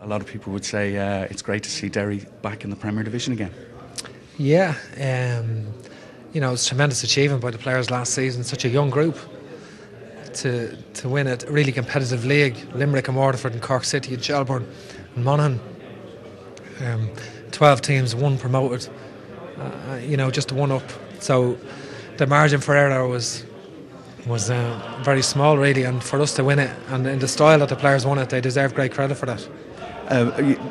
A lot of people would say it's great to see Derry back in the Premier Division again. Yeah, it's a tremendous achievement by the players last season. Such a young group to win a really competitive league. Limerick and Waterford and Cork City and Shelbourne and Monaghan. 12 teams, one promoted. Just one up. So the margin for error was very small, really, and for us to win it, and in the style that the players won it, they deserve great credit for that.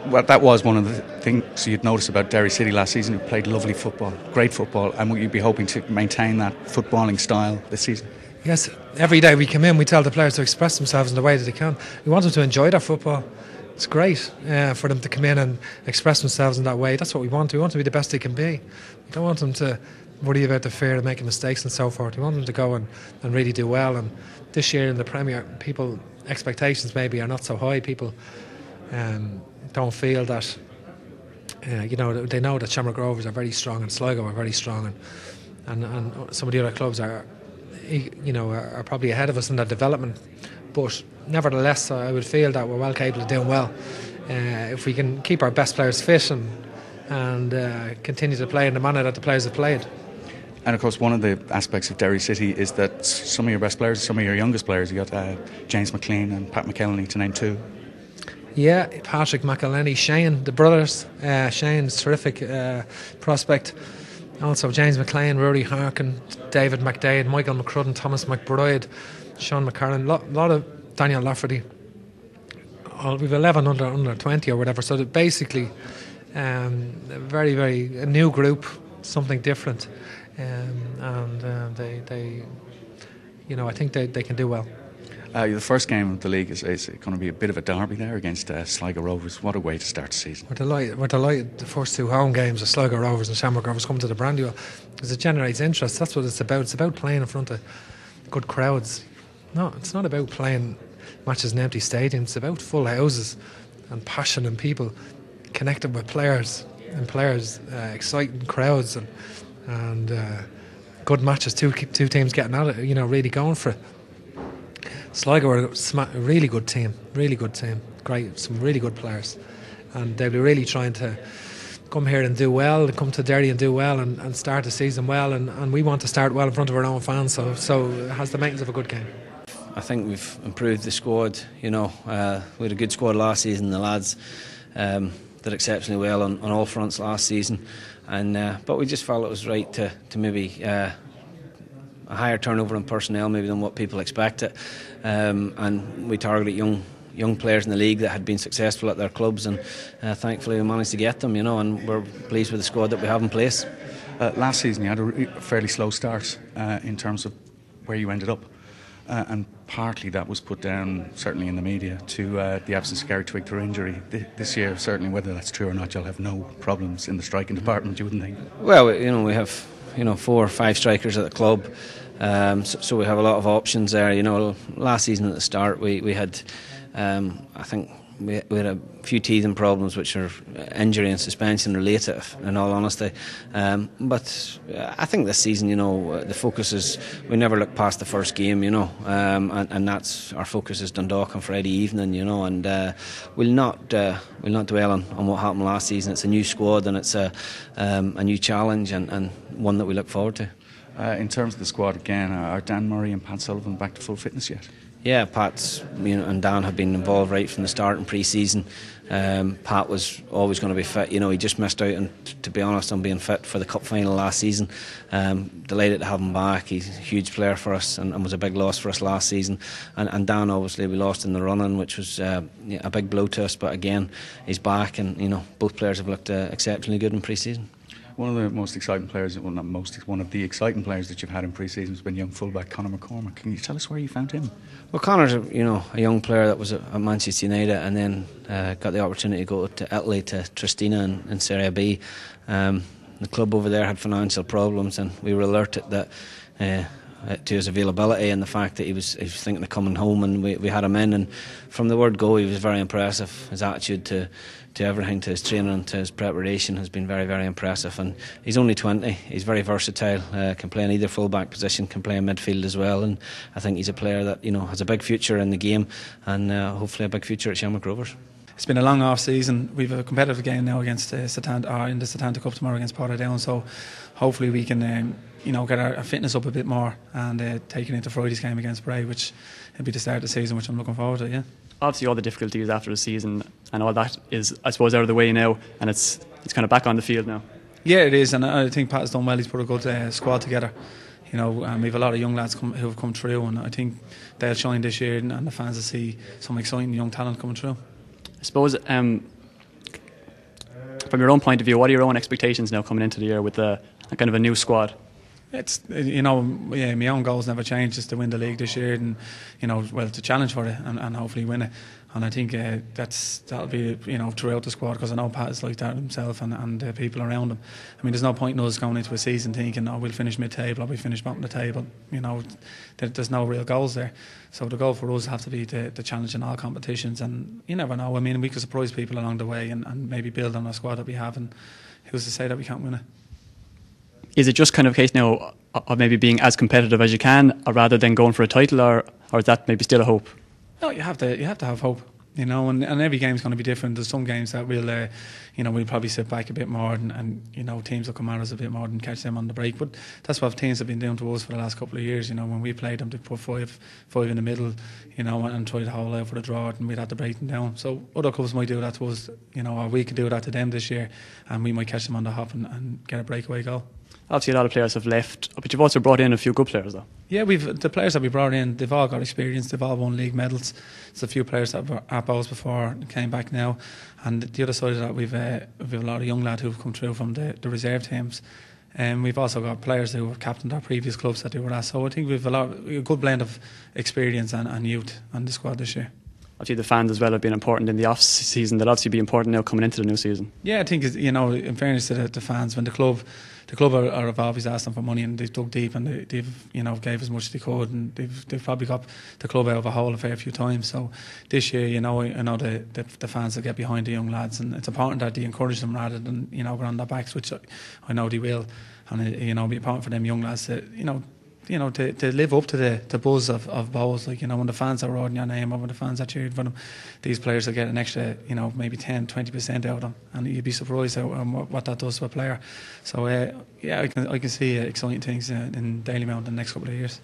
Well, that was one of the things you'd notice about Derry City last season. Who played lovely football, great football, and would you be hoping to maintain that footballing style this season? Yes, every day we come in, we tell the players to express themselves in the way that they can. We want them to enjoy their football. It's great for them to come in and express themselves in that way. That's what we want. We want them to be the best they can be. We don't want them to worry about the fear of making mistakes and so forth. We want them to go and really do well. And this year in the Premier, people expectations maybe are not so high. People don't feel that. They know that Shamrock Rovers are very strong and Sligo are very strong, and some of the other clubs are probably ahead of us in their development. But nevertheless, I would feel that we're well capable of doing well if we can keep our best players fit and continue to play in the manner that the players have played. And of course, one of the aspects of Derry City is that some of your best players, some of your youngest players, you got James McLean and Pat McElhenney to name two. Yeah, Patrick McElhenney, Shane, the brothers. Shane's terrific prospect. Also James McLean, Rory Harkin, David McDade, Michael McCrudden, Thomas McBride, Sean McCarran, lot of Daniel Lafferty. We've 11 under 20 or whatever. So basically, a very, very a new group, something different, and they I think they can do well. The first game of the league is going to be a bit of a derby there against Sligo Rovers. What a way to start the season. We're delighted the first two home games of Sligo Rovers and Shamrock Rovers come to the Brandywell because it generates interest. That's what it's about. It's about playing in front of good crowds. No, it's not about playing matches in empty stadiums. It's about full houses and passion and people connected with players and exciting crowds and good matches. Two teams getting at it, really going for it. Sligo are a really good team, great, some really good players, and they'll be really trying to come here and do well, come to Derry and do well and start the season well, and we want to start well in front of our own fans, so it has the makings of a good game. I think we've improved the squad. We had a good squad last season. The lads did exceptionally well on all fronts last season, but we just felt it was right to maybe a higher turnover in personnel maybe than what people expected, and we targeted young players in the league that had been successful at their clubs, and thankfully we managed to get them, and we're pleased with the squad that we have in place. Last season you had a fairly slow start in terms of where you ended up, and partly that was put down, certainly in the media, to the absence of Gary Twig through injury. This year, certainly, whether that's true or not, you'll have no problems in the striking department, you wouldn't think? Well, we have 4 or 5 strikers at the club, so we have a lot of options there. Last season at the start we had I think we had a few teething problems which are injury and suspension related, in all honesty, but I think this season the focus is we never look past the first game, and that's our focus is Dundalk on Friday evening, and we'll not dwell on what happened last season. It's a new squad and it's a new challenge and one that we look forward to. In terms of the squad again, are Dan Murray and Pat Sullivan back to full fitness yet? Yeah, Pat's and Dan have been involved right from the start in pre-season. Pat was always going to be fit. He just missed out, and to be honest, on being fit for the cup final last season. Delighted to have him back. He's a huge player for us and was a big loss for us last season. And Dan, obviously, we lost in the running, which was a big blow to us. But again, he's back, and both players have looked exceptionally good in pre-season. One of the most exciting players, well, not most, one of the exciting players that you've had in pre-season has been young fullback Conor McCormack. Can you tell us where you found him? Well, Conor's a young player that was at Manchester United and then got the opportunity to go to Italy to Triestina in Serie B. The club over there had financial problems, and we were alerted that to his availability and the fact that he was thinking of coming home, and we had him in, and from the word go he was very impressive. His attitude to everything, to his training and to his preparation has been very, very impressive, and he's only 20. He's very versatile, can play in either full-back position, can play in midfield as well, and I think he's a player that has a big future in the game, and hopefully a big future at Shamrock Rovers. it's been a long off season. We've a competitive game now against Setanta, in the Setanta Cup tomorrow against Portadown. So hopefully we can get our fitness up a bit more and take it into Friday's game against Bray, which will be the start of the season, which I'm looking forward to. Yeah. Obviously, all the difficulties after the season and all that is, I suppose, out of the way now, and it's kind of back on the field now. Yeah, it is, and I think Pat has done well. He's put a good squad together. We have a lot of young lads who have come through, and I think they'll shine this year, and the fans will see some exciting young talent coming through. I suppose, from your own point of view, what are your own expectations now coming into the year with a kind of a new squad? It's my own goals never change, just to win the league this year, and to challenge for it and hopefully win it. And I think that'll be throughout the squad, because I know Pat is like that himself and the people around him. I mean, there's no point in us going into a season thinking, we'll finish mid-table or we'll finish bottom of the table. There's no real goals there. So the goal for us have to be to challenge in all competitions, and you never know. I mean, we could surprise people along the way and maybe build on a squad that we have, and who's to say that we can't win it? Is it just kind of a case now of maybe being as competitive as you can, or rather than going for a title, or is that maybe still a hope? No, you have to have hope, and every game's going to be different. There's some games that we'll probably sit back a bit more, and teams will come at us a bit more and catch them on the break. But that's what teams have been doing to us for the last couple of years. When we played them, they put five in the middle, and try to hold out for the draw, and we'd have to break them down. So other clubs might do that to us, or we could do that to them this year, and we might catch them on the hop and get a breakaway goal. Obviously, a lot of players have left, but you've also brought in a few good players, though. Yeah, the players that we brought in, they've all got experience. They've all won league medals. There's a few players that were at Bows before and came back now. And the other side of that, we've a lot of young lads who've come through from the reserve teams. And we've also got players who have captained our previous clubs that they were at. So I think we've a good blend of experience and youth on the squad this year. Obviously, the fans as well have been important in the off season. They'll obviously be important now coming into the new season. Yeah, I think in fairness to the fans, when the club have always asked them for money, and they've dug deep, and they've gave as much as they could, and they've probably got the club out of a hole a fair few times. So this year, I know the fans will get behind the young lads, and it's important that they encourage them rather than go on their backs, which I know they will, and it'll be important for them young lads to to live up to the buzz of Bowes. When the fans are roaring your name, or when the fans are cheering for them, these players will get an extra, maybe 10-20% out of them, and you'd be surprised what that does to a player. So I can see exciting things in Dalymount in the next couple of years.